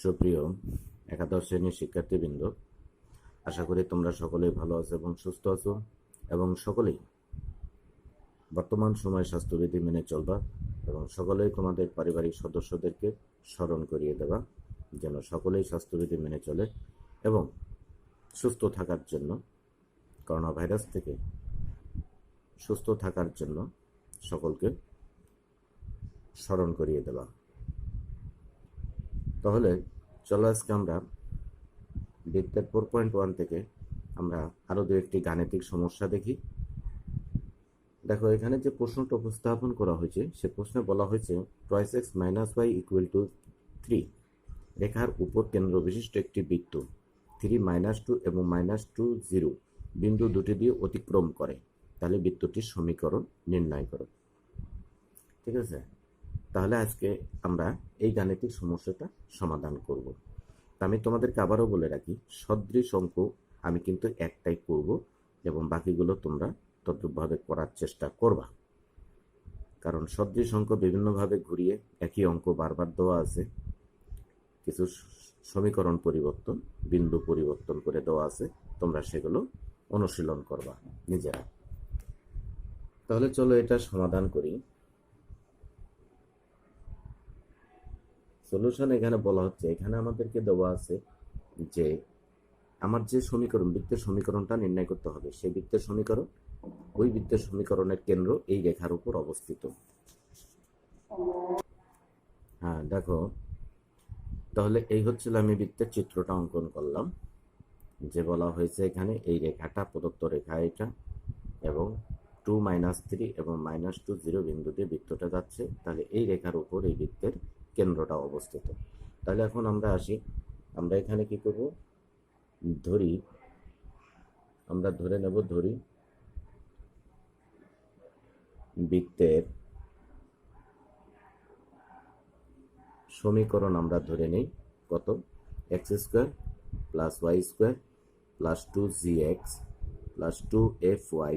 সুপ্রিয় একাদশ শ্রেণীর শিক্ষার্থীবৃন্দ, আশা করি তোমরা সকলেই ভালো আছো এবং সুস্থ আছো এবং সকলেই বর্তমান সময়ে স্বাস্থ্যবিধি মেনে চলবা এবং সকলেই তোমাদের পারিবারিক সদস্যদেরকে স্মরণ করিয়ে দেবা যেন সকলেই স্বাস্থ্যবিধি মেনে চলে এবং সুস্থ থাকার জন্য, করোনা ভাইরাস থেকে সুস্থ থাকার জন্য সকলকে স্মরণ করিয়ে দেবা। তাহলে চলো আজকে আমরা বৃত্তের 4.1 থেকে আমরা আরো দু একটি গাণিতিক সমস্যা দেখি। দেখো, এখানে যে প্রশ্নটা উপস্থাপন করা হয়েছে সে প্রশ্নে বলা হয়েছে twice x minus y equal to 3 রেখার উপর কেন্দ্র বিশিষ্ট একটি বৃত্ত 3 -2 এবং -2 0 বিন্দু দুটি দিয়ে অতিক্রম করে, তাহলে বৃত্তটির সমীকরণ নির্ণয় করো। ঠিক আছে, তাহলে আজকে আমরা এই গাণিতিক সমস্যাটা সমাধান করব। আমি তোমাদেরকে আবারও বলে রাখি, সদৃশ অঙ্ক আমি কিন্তু একটাই করব এবং বাকিগুলো তোমরা তদ্রূপভাবে করার চেষ্টা করবা, কারণ সদৃশ অঙ্ক বিভিন্নভাবে ঘুরিয়ে একই অঙ্ক বারবার দেওয়া আছে, কিছু সমীকরণ পরিবর্তন, বিন্দু পরিবর্তন করে দেওয়া আছে, তোমরা সেগুলো অনুশীলন করবা নিজেরা। তাহলে চলো এটা সমাধান করি। সলিউশন এখানে বলা হচ্ছে, এখানে আমাদেরকে দেওয়া আছে যে আমার যে সমীকরণ, বৃত্তের সমীকরণটা নির্ণয় করতে হবে, সেই বৃত্তের সমীকরণ, ওই বৃত্তের সমীকরণের কেন্দ্র এই রেখার উপর অবস্থিত। হ্যাঁ দেখো, তাহলে এই হচ্ছিল আমি বৃত্তের চিত্রটা অঙ্কন করলাম, যে বলা হয়েছে এখানে এই রেখাটা প্রদত্ত রেখা এটা, এবং 2 -3 এবং -2 0 বিন্দু দিয়ে বৃত্তটা যাচ্ছে, তাহলে এই রেখার উপর এই বৃত্তের কেন্দ্রটা অবস্থিত। তাহলে এখন আমরা আসি, আমরা এখানে কি করব, ধরি, আমরা ধরে নেব, ধরি বৃত্তের সমীকরণ আমরা ধরে নেই কত, x² + y² + 2gx + 2fy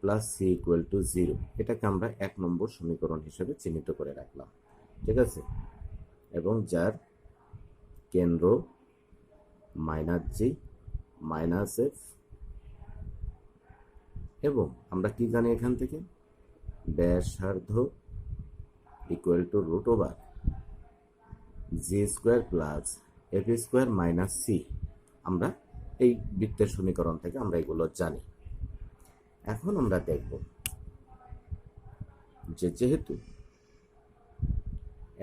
+ c = 0। এটাকে আমরা 1 নম্বর সমীকরণ হিসেবে চিহ্নিত করে রাখলাম। ঠিক আছে, এবং যার কেন্দ্র -g -f, এবং আমরা কি জানি এখান থেকে, ব্যাসার্ধ = √g² + f² - c। আমরা এই বৃত্তের সমীকরণ থেকে আমরা এগুলো জানি। এখন আমরা দেখব যে যেহেতু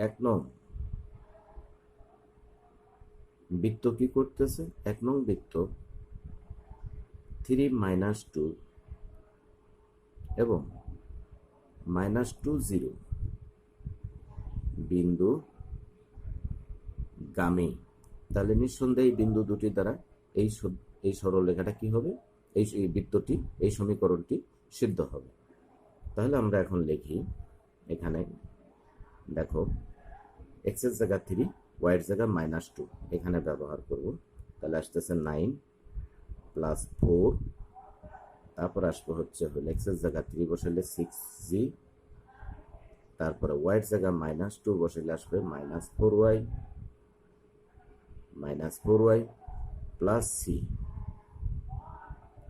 1 নং বৃত্ত কি করতেছে, 1 নং বৃত্ত 3 -2 এবং -2 0 বিন্দু গামী, তাহলে নিঃসন্দেহে এই বিন্দু দুটি দ্বারা এই সরল রেখাটা কি হবে, এই বৃত্তটি, এই সমীকরণটি সিদ্ধ হবে। তাহলে আমরা এখন লিখি, এখানে দেখো x এর জায়গা 3, y এর জায়গা -2 এখানে ব্যবহার করব, তাহলে আসতেছে 9 + 4, তারপর আসবে হচ্ছে x এর জায়গা 3 বসালে 6g, তারপরে y এর জায়গা -2 বসালে আসবে -4y + c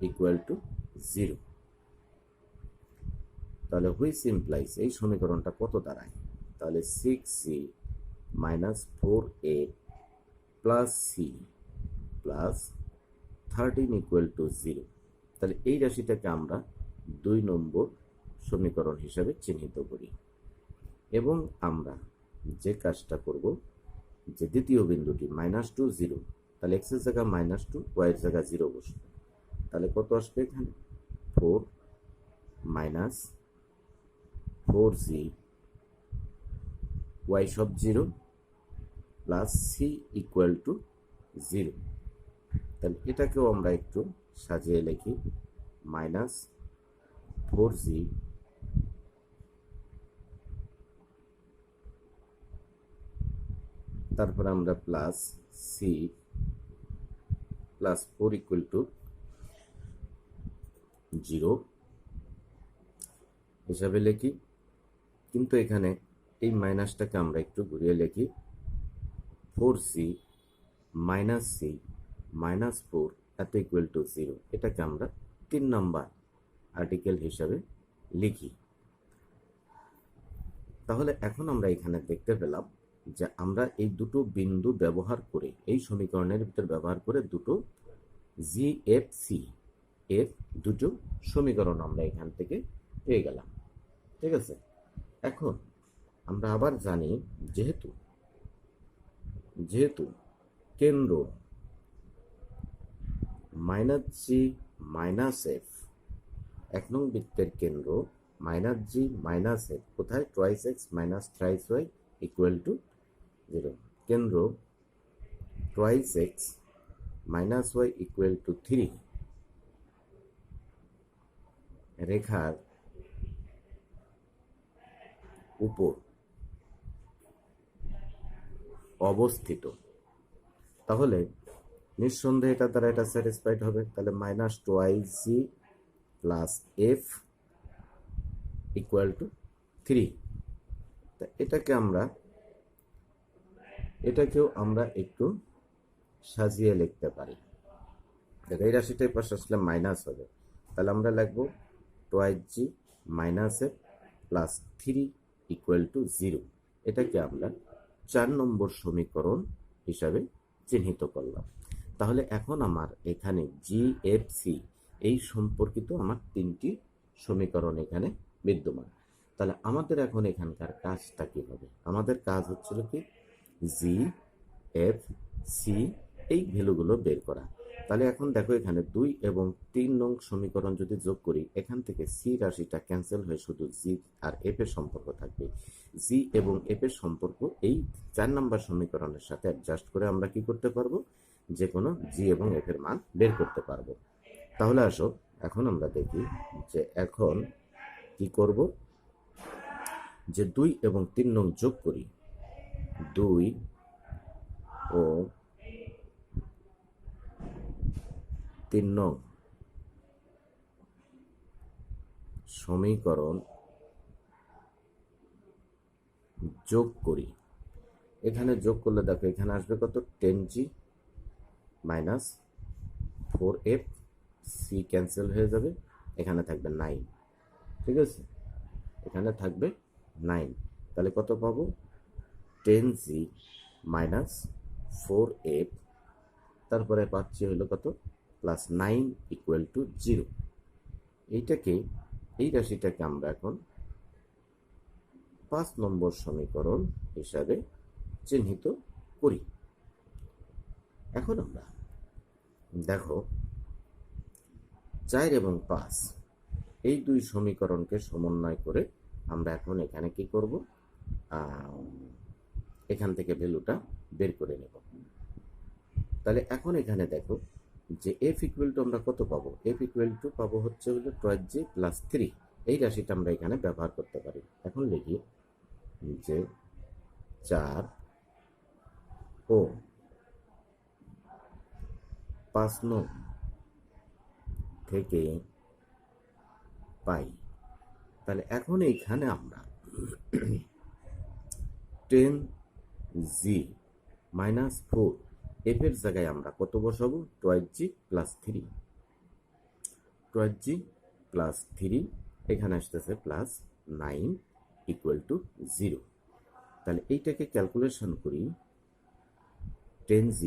= 0। তাহলে হুইচ ইমপ্লাইজ, এই সমীকরণটা কত দাঁড়ায়, তাহলে 6c - 4a + c + 13 = 0। তাহলে এই রাশিটাকে আমরা 2 নম্বর সমীকরণ হিসাবে চিহ্নিত করি, এবং আমরা যে কাজটা করব, যে দ্বিতীয় বিন্দুটি -2 0, তাহলে x এর জায়গা -2, y এর জায়গা 0 বসবে, তাহলে কত আসবে এখানে, 4 - 4g, y সব 0 + c = 0। তাহলে এটাকেও আমরা একটু সাজিয়ে লিখি, -4g তারপর আমরা +c + 4 = 0 হিসাবে লিখি। কিন্তু এখানে এই মাইনাসটাকে আমরা একটু ঘুরিয়ে লিখি, 4c মাইনাস সি মাইনাস 4 এত ইকুয়াল টু 0, এটাকে আমরা 3 নম্বর আর্টিকেল হিসাবে লিখি। তাহলে এখন আমরা এখানে দেখতে পেলাম যে আমরা এই দুটো বিন্দু ব্যবহার করে, এই সমীকরণের ভিতর ব্যবহার করে দুটো জিএফসি এর দুটো সমীকরণ আমরা এখান থেকে পেয়ে গেলাম। ঠিক আছে, এখন আমরা আবার জানি যেহেতু কেন্দ্র মাইনাস জি মাইনাস এফ, 1 নং বৃত্তের কেন্দ্র মাইনাস জি মাইনাস এফ কোথায়, twice x minus thrice y equal to 0, কেন্দ্র twice x minus y equal to 3 রেখার উপর অবস্থিত। তাহলে নিঃসন্দেহে এটা দ্বারা এটা স্যাটিসফাইড হবে। তাহলে minus twice G plus F equal to 3। এটাকেও আমরা একটু সাজিয়ে লিখতে পারি। এই রাশিটাই পাশে আসলে মাইনাস হবে, তাহলে আমরা লিখব twice G minus F plus 3 equal to 0। এটাকে আমরা 4 নম্বর সমীকরণ হিসাবে চিহ্নিত করলাম। তাহলে এখন আমার এখানে জিএফসি এই সম্পর্কিত আমার 3টি সমীকরণ এখানে বিদ্যমান। তাহলে আমাদের এখন এখানকার কাজটা কি হবে? আমাদের কাজ হচ্ছিল কি জিএফসি এই ভ্যালুগুলো বের করা। তাহলে এখন দেখো এখানে 2 এবং 3 নং সমীকরণ যদি যোগ করি, এখান থেকে সি রাশিটা ক্যান্সেল হয়ে শুধু জি আর এফ এর সম্পর্ক থাকবে। জি এবং এফ এর সম্পর্ক এই 4 নম্বর সমীকরণের সাথে অ্যাডজাস্ট করে আমরা কি করতে পারবো, যে কোনো জি এবং এফ এর মান বের করতে পারবো। তাহলে আসো এখন আমরা দেখি যে এখন কি করব, যে 2 এবং 3 নং যোগ করি। 2 ও 3 নং সমীকরণ যোগ করি। এখানে যোগ করলে দেখো এখানে আসবে কত, 10g minus 4f, C cancel হয়ে যাবে, এখানে থাকবে 9। ঠিক আছে, এখানে থাকবে 9। তাহলে কত পাবো, 10g মাইনাস 4f, তারপরে পাচ্ছি হলো কত, প্লাস 9 ইকুয়াল টু 0। এই রাশিটাকে আমরা এখন 5 নম্বর সমীকরণ হিসাবে চিহ্নিত করি। এখন আমরা দেখো 4 এবং 5 এই দুই সমীকরণকে সমন্বয় করে আমরা এখন এখানে কি করব, এখান থেকে ভ্যালুটা বের করে নেব। তাহলে এখন এখানে দেখো যে এফ ইকুয়াল টু আমরা কত পাবো, এফ ইকুয়াল টু পাবো হচ্ছে হলো টুয়াইস জি প্লাস 3। এই রাশিটা আমরা এখানে ব্যবহার করতে পারি। এখন লিখি যে 4 ও 5 নং থেকে পাই। তাহলে এখন এইখানে আমরা 10g মাইনাস 4 এফ এর জায়গায় আমরা কত বসাবো, twice G plus 3, twice G plus 3, এখানে আসতেছে প্লাস 9 ইকুয়াল টু 0। তাহলে এইটাকে ক্যালকুলেশন করি, 10g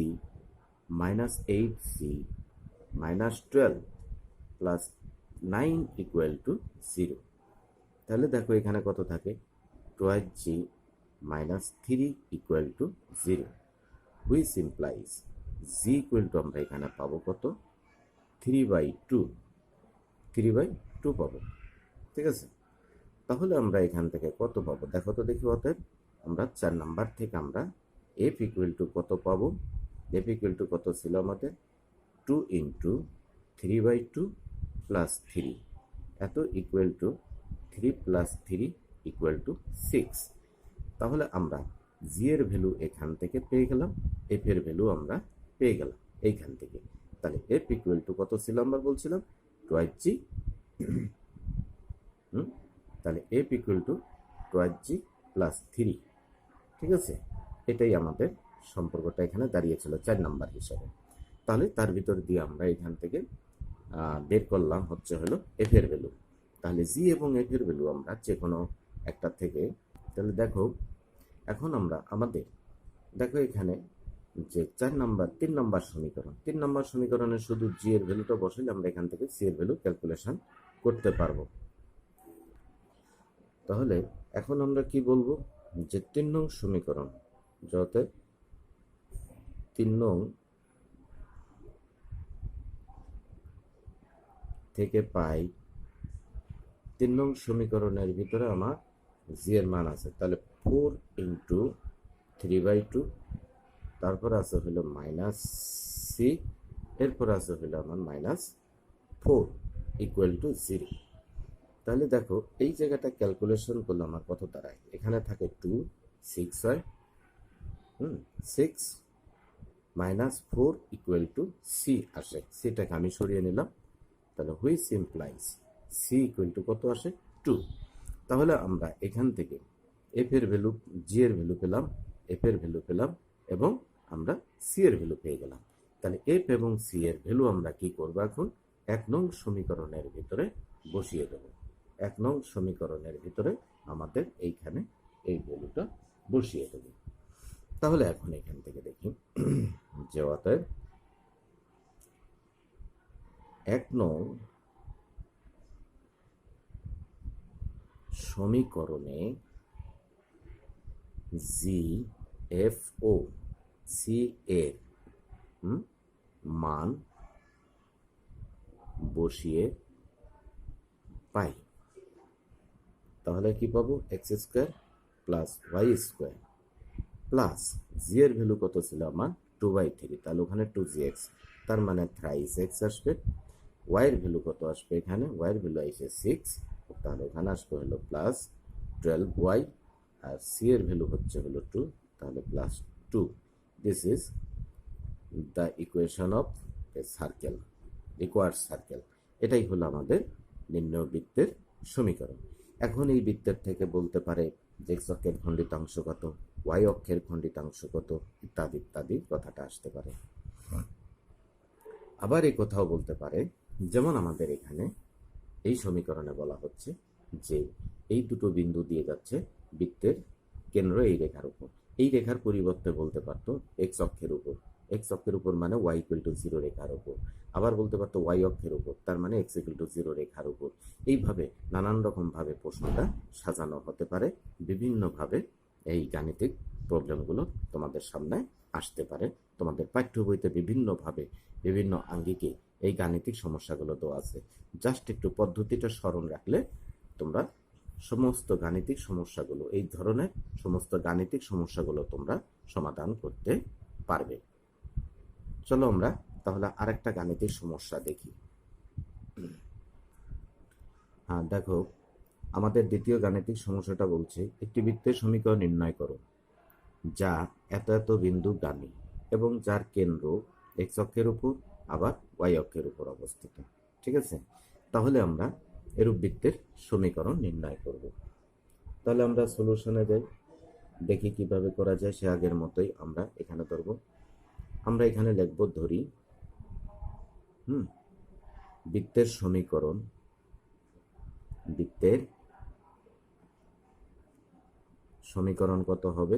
minus 8g minus 12 plus 9 equal to 0। তাহলে দেখো এখানে কত থাকে, twice G minus 3 equal to 0, which implies z equal to আমরা এখানে পাবো কত, 3/2 পাবো। ঠিক আছে, তাহলে আমরা এখান থেকে কত পাবো দেখো তো দেখি। অতএব আমরা 4 নাম্বার থেকে আমরা এফ ইকুয়াল টু কত পাবো, এফ ইকুয়াল টু কত ছিল আমাদের, 2 ইন্টু 3/2 প্লাস 3, এত equal to 3 plus 3 equal to 6। তাহলে আমরা জি এর ভ্যালু এখান থেকে পেয়ে গেলাম, এফ এর ভ্যালু আমরা পেয়ে গেলাম এইখান থেকে। তাহলে এফ ইকুয়াল টু কত ছিল আমরা বলছিলাম, টুয়াইস জি, তাহলে F equal to twice G plus 3। ঠিক আছে, এটাই আমাদের সম্পর্কটা এখানে দাঁড়িয়েছিল 4 নাম্বার হিসাবে। তাহলে তার ভিতর দিয়ে আমরা এখান থেকে বের করলাম হচ্ছে হলো এফ এর ভ্যালু। তাহলে জি এবং এফ এর ভ্যালু আমরা যে কোনো একটা থেকে, তাহলে দেখো এখন আমরা আমাদের দেখো এখানে যে 3 নাম্বার সমীকরণ, 3 নাম্বার সমীকরণে শুধু জি এর ভ্যালুটা বসাইলে আমরা এখান থেকে সি এর ভ্যালু ক্যালকুলেশন করতে পারবো। তাহলে এখন আমরা কি বলবো যে 3 নং সমীকরণ, যাতে 3 নং থেকে পাই 3 নং সমীকরণের ভিতরে আমার জি এর মান আছে, তাহলে 4 ইন্টু 3/2, তারপর আছে হলো মাইনাস সি, এরপর আছে হলো আমার -4 ইকুয়াল টু 0। তাহলে দেখো এই জায়গাটা ক্যালকুলেশন করলে আমার কত দাঁড়ায়, এখানে থাকে 2, 6 হয়, 6 -4 ইকুয়াল টু সি আসে, সিটাকে আমি সরিয়ে নিলাম। তাহলে which implies c equal to কত আসে, 2। তাহলে আমরা এখান থেকে এফ এর ভ্যালু, জি এর ভ্যালু পেলাম, এফ এর ভ্যালু পেলাম এবং আমরা সি এর ভ্যালু পেয়ে গেলাম। তাহলে এফ এবং সি এর ভ্যালু আমরা কি করব, এখন 1 নং সমীকরণের ভিতরে বসিয়ে দেব। 1 নং সমীকরণের ভিতরে আমাদের এইখানে এই ভ্যালুটা বসিয়ে দেব। তাহলে এখন এখান থেকে দেখি যে অতএব 1 নং সমীকরণে জি এফ ও সি এর মান বসিয়ে পাই। তাহলে কি পাবো, x square plus y square plus z এর ভ্যালু কত ছিল আমার 2/3, তাহলে ওখানে 2gx, তার মানে থ্রাইস এক্স আসবে। ওয়াই এর ভ্যালু কত আসবে, এখানে ওয়াই এর ভ্যালু আসে 6, তাহলে ওখানে আসবে হলো প্লাস 12y, আর সি এর ভ্যালু হচ্ছে হলো 2, তাহলে plus 2। This is the equation of A circle, required circle. এটাই হলো আমাদের নির্ণয় বৃত্তের সমীকরণ। এখন এই বৃত্তের থেকে বলতে পারে যে এক্স অক্ষের খণ্ডিতাংশ কত, ওয়াই অক্ষের খণ্ডিতাংশ কত, ইত্যাদি ইত্যাদি কথাটা আসতে পারে। আবার এই কথাও বলতে পারে, যেমন আমাদের এখানে এই সমীকরণে বলা হচ্ছে যে এই দুটো বিন্দু দিয়ে যাচ্ছে বৃত্তের কেন্দ্র এই রেখার উপর, এই রেখার পরিবর্তে বলতে পারতো এক্স অক্ষের উপর, এক্স অক্ষের উপর মানে ওয়াই ইকুয়াল টু 0 রেখার উপর, আবার বলতে পারতো ওয়াই অক্ষের উপর, তার মানে এক্স ইকুয়াল টু 0 রেখার উপর। এইভাবে নানান রকম ভাবে প্রশ্নটা সাজানো হতে পারে, বিভিন্ন ভাবে এই গাণিতিক প্রবলেমগুলো তোমাদের সামনে আসতে পারে। তোমাদের পাঠ্য বইতে বিভিন্ন ভাবে বিভিন্ন আঙ্গিকে এই গাণিতিক সমস্যাগুলো তো আছে, জাস্ট একটু পদ্ধতিটা স্মরণ রাখলে তোমরা সমস্ত গাণিতিক সমস্যাগুলো, এই ধরনের সমস্ত গাণিতিক সমস্যাগুলো তোমরা সমাধান করতে পারবে। চলো আমরা তাহলে আরেকটা গাণিতিক সমস্যা দেখি। হ্যাঁ দেখো, আমাদের দ্বিতীয় গাণিতিক সমস্যাটা বলছে একটি বৃত্তের সমীকরণ নির্ণয় করো যা এত এত বিন্দুগামী এবং যার কেন্দ্র এক্স অক্ষের উপর আবার ওয়াই অক্ষের উপর অবস্থিত। ঠিক আছে, তাহলে আমরা এরূপ বৃত্তের সমীকরণ নির্ণয় করব। তাহলে আমরা সলিউশনে যাই, দেখি কিভাবে করা যায়। সে আগের মতোই আমরা এখানে ধরব, আমরা এখানে লিখব ধরি বৃত্তের সমীকরণ, বৃত্তের সমীকরণ কত হবে,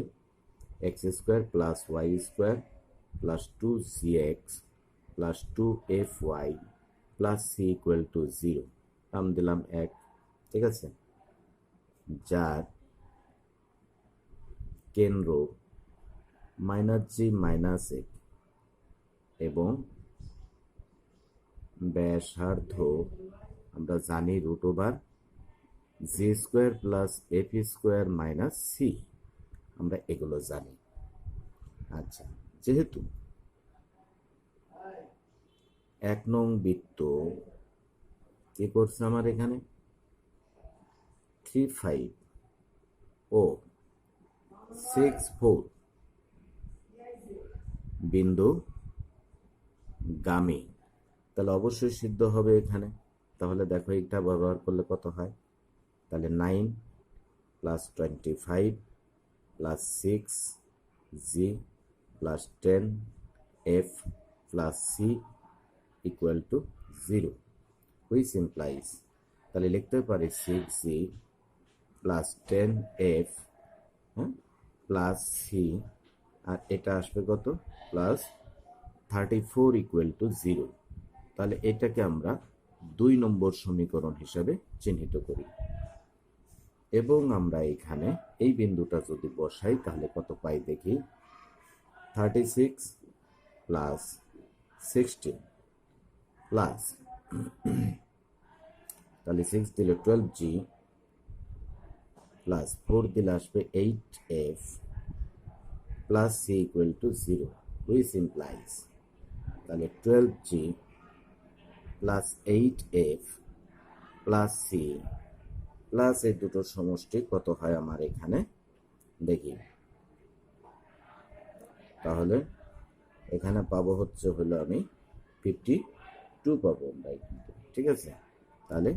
x square plus y square plus 2gx plus 2fy plus c equal to 0, নাম দিলাম 1। ঠিক আছে, যার কেন্দ্র -g -1 এবং ব্যাসার্ধ আমরা জানি √g² plus f² minus C, আমরা এগুলো জানি। আচ্ছা, যেহেতু 1 নং বৃত্ত কি করছে আমার এখানে 3, 5 ও 6, 4 বিন্দু গামী, তাহলে অবশ্যই সিদ্ধ হবে এখানে। তাহলে দেখো এটা ব্যবহার করলে কত হয়, তাহলে 9 plus 25 plus 6g plus 10f plus c equal to 0, which implies, তাহলে লিখতে পারি 6g প্লাস 10f, হ্যাঁ, প্লাস সি, আর এটা আসবে কত, প্লাস 34 ইকুয়াল টু 0। তাহলে এটাকে আমরা 2 নম্বর সমীকরণ হিসাবে চিহ্নিত করি, এবং আমরা এখানে এই বিন্দুটা যদি বসাই তাহলে কত পাই দেখি, 36 প্লাস 16 প্লাস, তাহলে 6 দিলে 12g প্লাস 4 দিলে আসবে 8f plus c equal to 0, which implies, তাহলে 12g plus 8f plus c plus এই দুটোর সমষ্টি কত হয় আমার এখানে দেখি, তাহলে এখানে পাবো হচ্ছে হলো আমি 52 পাবো আমরা এখান থেকে, ঠিক আছে। তাহলে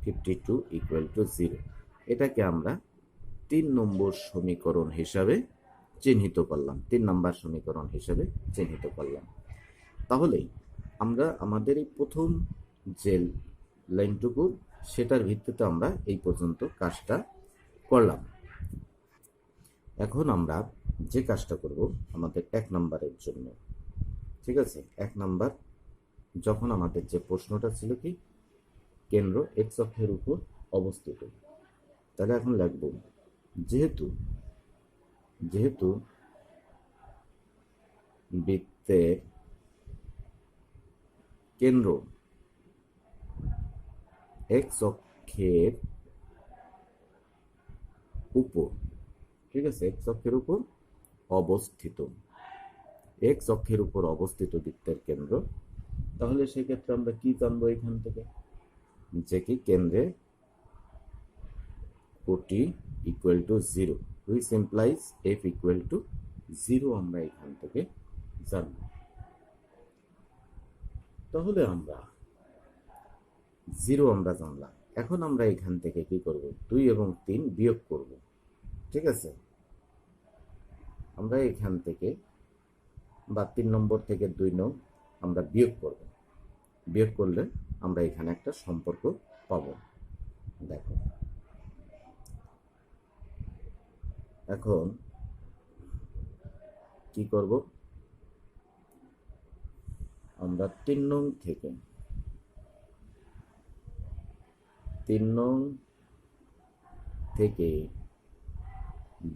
52 ইকুয়াল টু 0, এটাকে আমরা 3 নম্বর সমীকরণ হিসাবে চিহ্নিত করলাম, 3 নম্বর সমীকরণ হিসাবে চিহ্নিত করলাম। তাহলে আমরা আমাদের এই প্রথম যে লাইনটুকু সেটার ভিত্তিতে আমরা এই পর্যন্ত কাজটা করলাম। এখন আমরা যে কাজটা করব আমাদের 1 নম্বরের জন্য, ঠিক আছে। 1 নম্বর, যখন আমাদের যে প্রশ্নটা ছিল কি, কেন্দ্র এক্স অক্ষের উপর অবস্থিত, তাহলে এখন লিখব যেহেতু বৃত্তের কেন্দ্র এক্স অক্ষের উপর, ঠিক আছে, এক্স অক্ষের উপর অবস্থিত, এক্স অক্ষের উপর অবস্থিত বৃত্তের কেন্দ্র, তাহলে সেক্ষেত্রে আমরা কি জানবো এখান থেকে, যে কি কেন্দ্রে কোটি equal to 0, which implies F equal to 0 আমরা এখান থেকে জানব। তাহলে আমরা 0 আমরা জানলাম, এখন আমরা এখান থেকে কি করব, 2 এবং 3 বিয়োগ করব, ঠিক আছে। আমরা এখান থেকে বা 3 নম্বর থেকে 2 নং আমরা বিয়োগ করব, বিয়োগ করলে আমরা এখানে একটা সম্পর্ক পাবো। দেখো এখন কি করব, আমরা 3 নং থেকে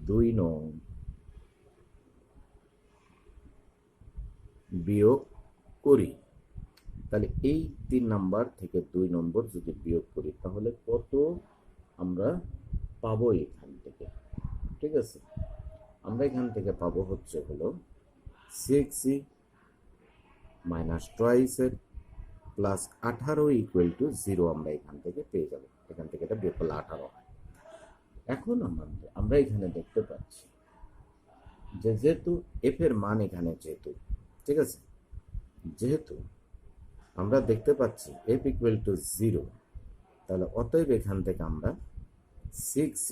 2 নং বিয়োগ করি, তাহলে এই 3 নাম্বার থেকে 2 নম্বর যদি বিয়োগ করি তাহলে কত আমরা পাবো এখান থেকে, ঠিক আছে। আমরা এখান থেকে পাবো হচ্ছে হলো 6 মাইনাস টুয়াইস এর প্লাস 18 ইকুয়াল টু 0 আমরা এখান থেকে পেয়ে যাব, এখান থেকে এটা বিয়োগ করলে 18 হয়। এখন আমরা এখানে দেখতে পাচ্ছি যে যেহেতু এফ এর মান এখানে ঠিক আছে, যেহেতু আমরা দেখতে পাচ্ছি এফ ইকুয়াল টু 0, তাহলে অতএব এখান থেকে আমরা 6c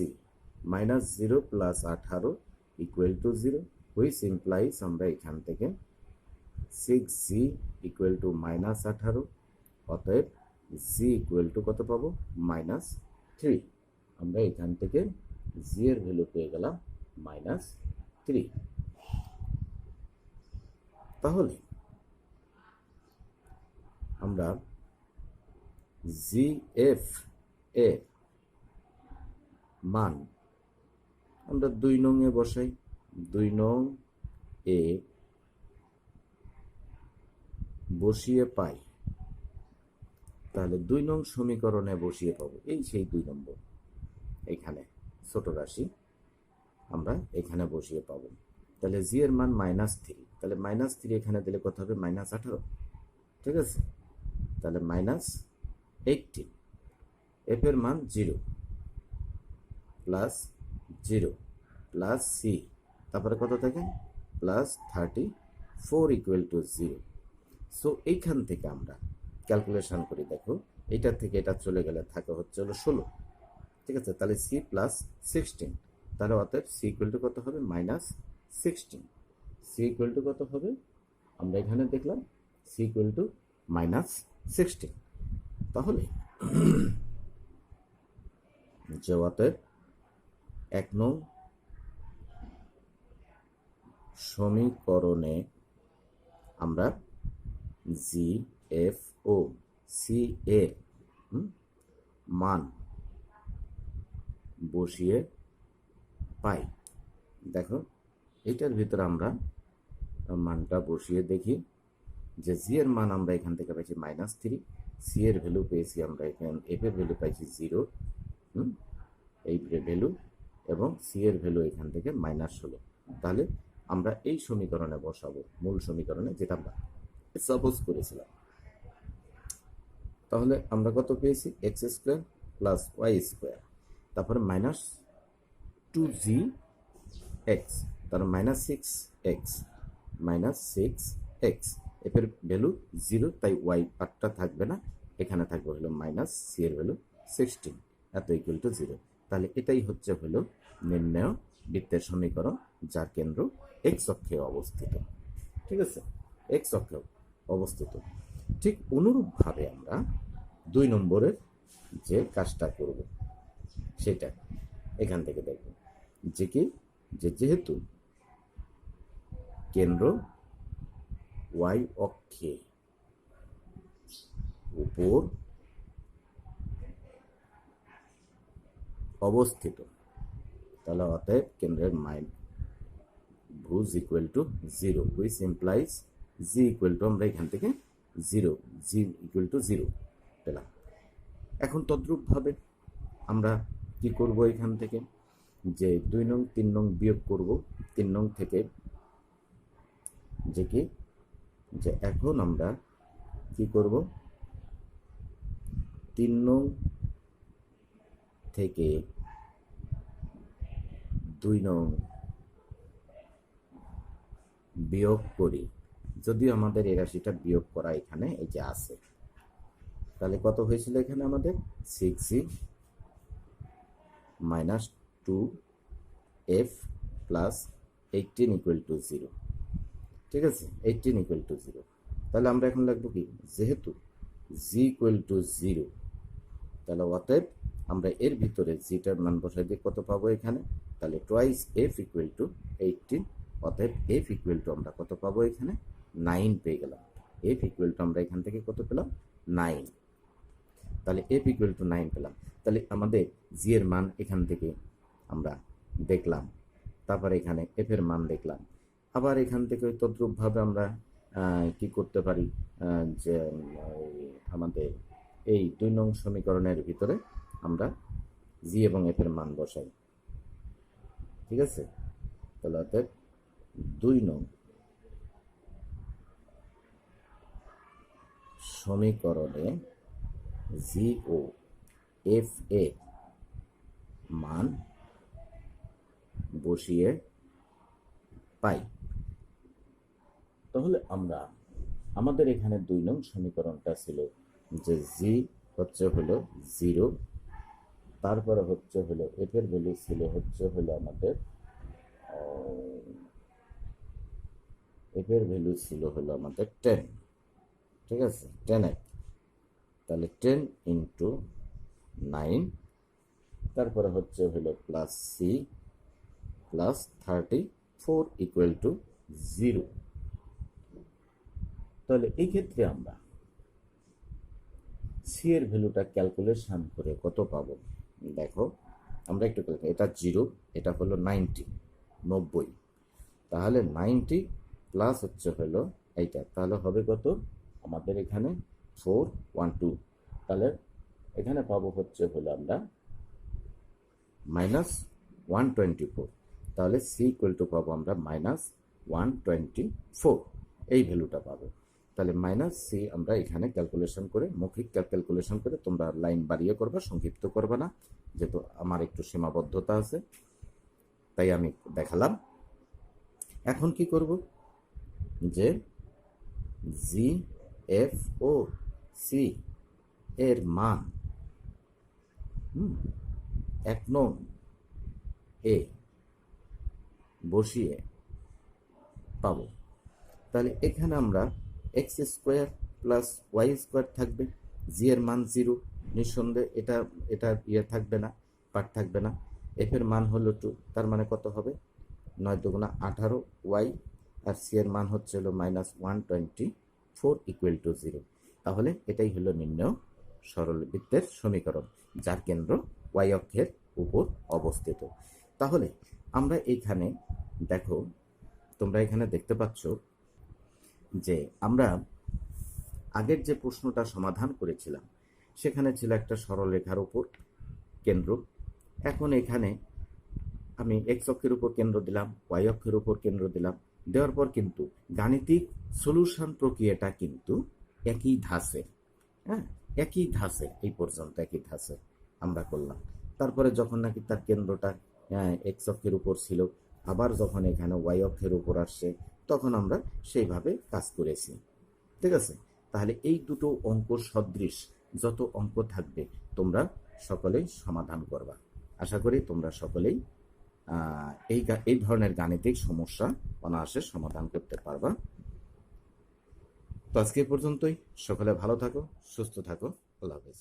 minus 0 plus 18 equal to 0, which implies আমরা এখান থেকে 6c ইকুয়াল টু মাইনাস 18, অতএব c ইকুয়াল টু কত পাবো, মাইনাস 3। আমরা এখান থেকে g এর ভ্যালু পেয়ে গেলাম মাইনাস 3। তাহলে আমরা GF এর মান আমরা 2 নং এ বসাই, 2 নং এ বসিয়ে পাই, তাহলে 2 নং সমীকরণে বসিয়ে পাবো এই সেই 2 নম্বর, এখানে ছোট রাশি আমরা এখানে বসিয়ে পাবো। তাহলে জি এর মান -3, তাহলে -3 এখানে দিলে কত হবে, -18, ঠিক আছে। তাহলে -18, এফ এর মান 0 প্লাস 0 প্লাস সি, তারপরে কত থাকে +34 ইকুয়াল টু 0। সো এইখান থেকে আমরা ক্যালকুলেশন করি, দেখো এটা থেকে এটা চলে গেলে থাকে হচ্ছে হলো 16, ঠিক আছে। তাহলে c + 16, তাহলে অতএব c ইকুয়াল টু কত হবে, -16। c সি ইকুয়াল টু কত হবে? আমরা এখানে দেখলাম সি ইকুয়াল টু -16। তাহলে যে অতএব 1 নং সমীকরণে আমরা জি এফ ও সি এর মান বসিয়ে পাই। দেখো এটার ভিতরে আমরা মানটা বসিয়ে দেখি যে জি এর মান আমরা এখান থেকে পাইছি -3, সি এর ভ্যালু পেয়েছি আমরা এখানে, এফ এর ভ্যালু পাইছি 0, এই ভ্যালু, এবং সি এর ভ্যালু এখান থেকে -16। তাহলে আমরা এই সমীকরণে বসাবো, মূল সমীকরণে, যেটা আমরা সাপোজ করেছিলাম। তাহলে আমরা কত পেয়েছি? x² প্লাস y², তারপরে -2gx, তার -6x, এফ এর ভ্যালু 0, তাই y পার্টটা থাকবে না, এখানে থাকবে হলো সি এর ভ্যালু 16, এত ইকুয়াল টু 0। তাহলে এটাই হলো নির্ণেয় বৃত্তের সমীকরণ, যার কেন্দ্র এক্স অক্ষে অবস্থিত। ঠিক আছে, এক্স অক্ষে অবস্থিত। ঠিক অনুরূপভাবে আমরা 2 নম্বরের যে কাজটা করব সেটা এখান থেকে দেখব, যে কি, যেহেতু কেন্দ্র ওয়াই অক্ষে উপর অবস্থিত, তাহলে অতএব কেন্দ্রের ভুজ equal to 0, which implies z equal to, আমরা এখান থেকে 0, জি ইকুয়াল টু 0 পেলাম। এখন তদ্রূপভাবে আমরা কি করব? এখান থেকে যে 2 নং 3 নং বিয়োগ করব, 3 নং থেকে, যে কি, যে এখন আমরা কি করব? 3 নং থেকে 2 নং বিয়োগ করি, যদিও আমাদের এই রাশিটা বিয়োগ করা এখানে এই যে আছে। তাহলে কত হয়েছিল এখানে আমাদের? 6g - 2f plus 18 equal to 0। ঠিক আছে, 18 ইকুয়াল টু 0। তাহলে আমরা এখন লিখবো কি, যেহেতু g ইকুয়াল টু 0, তাহলে অতএব আমরা এর ভিতরে জিটার মান বসাই দিয়ে কত পাবো এখানে? তাহলে টোয়াইস f ইকুয়াল টু 18, অতএব f ইকুয়াল টু আমরা কত পাবো এখানে? 9 পেয়ে গেলাম। f ইকুয়াল টু আমরা এখান থেকে কত পেলাম? 9। তাহলে f ইকুয়াল টু 9 পেলাম। তাহলে আমাদের জি এর মান এখান থেকে আমরা দেখলাম, তারপরে এখানে f এর মান দেখলাম। আবার এখান থেকে তদ্রূপভাবে আমরা কি করতে পারি, যে আমাদের এই 2 নং সমীকরণের ভিতরে আমরা জি এবং এফ এর মান বসাই। ঠিক আছে, তাহলে অর্থাৎ 2 নং সমীকরণে জি ও এফ এর মান বসিয়ে পাই। তাহলে আমরা আমাদের এখানে 2 নং সমীকরণটা ছিল যে জি হলো 0, তারপরে হলো এফ এর ভ্যালু ছিল হলো আমাদের এফ এর ভ্যালু ছিল হলো আমাদের 10। ঠিক আছে, 10f, তাহলে 10 ইন্টু 9, তারপরে হলো plus c plus 34 equal to 0। তাহলে এই ক্ষেত্রে আমরা সি এর ভ্যালুটা ক্যালকুলেশন করে কত পাবো? দেখো আমরা একটু, এটা 0, এটা হলো 90, তাহলে 90 প্লাস হলো এইটা, তাহলে হবে কত আমাদের এখানে? 412। তাহলে এখানে পাবো হলো আমরা -124। তাহলে সি ইকুয়াল টু পাবো আমরা -124, এই ভ্যালুটা পাবো। তাহলে মাইনাস সি আমরা এখানে ক্যালকুলেশন করে, মৌখিক ক্যালকুলেশন করে, তোমরা লাইন বাড়িয়ে করবা, সংক্ষিপ্ত করবা না, যেহেতু আমার একটু সীমাবদ্ধতা আছে, তাই আমি দেখালাম। এখন কি করব, যে জি এফ ও সি এর মান 1 নং এ বসিয়ে পাবো। তাহলে এখানে আমরা x square plus y square থাকবে, জি এর মান 0, নিঃসন্দেহে এটা থাকবে না, পার্ট থাকবে না। এফ এর মান হলো 2, তার মানে কত হবে 9 দুগুণা 18 ওয়াই, আর সি এর মান হচ্ছে হলো -124 ইকুয়াল টু 0। তাহলে এটাই হলো নির্ণয় সরলবৃত্তের সমীকরণ, যার কেন্দ্র ওয়াই অক্ষের উপর অবস্থিত। তাহলে আমরা এইখানে দেখো, তোমরা এখানে দেখতে পাচ্ছ যে আমরা আগের যে প্রশ্নটা সমাধান করেছিলাম সেখানে ছিল একটা সরলরেখার উপর কেন্দ্র। এখন এখানে আমি এক্স অক্ষের উপর কেন্দ্র দিলাম, ওয়াই অক্ষের উপর কেন্দ্র দিলাম, দেওয়ার পর কিন্তু গাণিতিক সলিউশন প্রক্রিয়াটা কিন্তু একই ধাঁচের, হ্যাঁ, একই ধাঁচের, এই পর্যন্ত একই ধাঁচের আমরা করলাম। তারপরে যখন নাকি তার কেন্দ্রটা এক্স অক্ষের উপর ছিল, আবার যখন এখানে ওয়াই অক্ষের উপর আসছে, তখন আমরা সেইভাবে কাজ করেছি। ঠিক আছে? তাহলে এই দুটো অঙ্ক সদৃশ যত অঙ্ক থাকবে তোমরা সকলেই সমাধান করবা। আশা করি তোমরা সকলেই এই ধরনের গাণিতিক সমস্যা অনায়াসে সমাধান করতে পারবা। তো আজকে পর্যন্তই। সকলে ভালো থাকো, সুস্থ থাকো। আল্লাহ হাফেজ।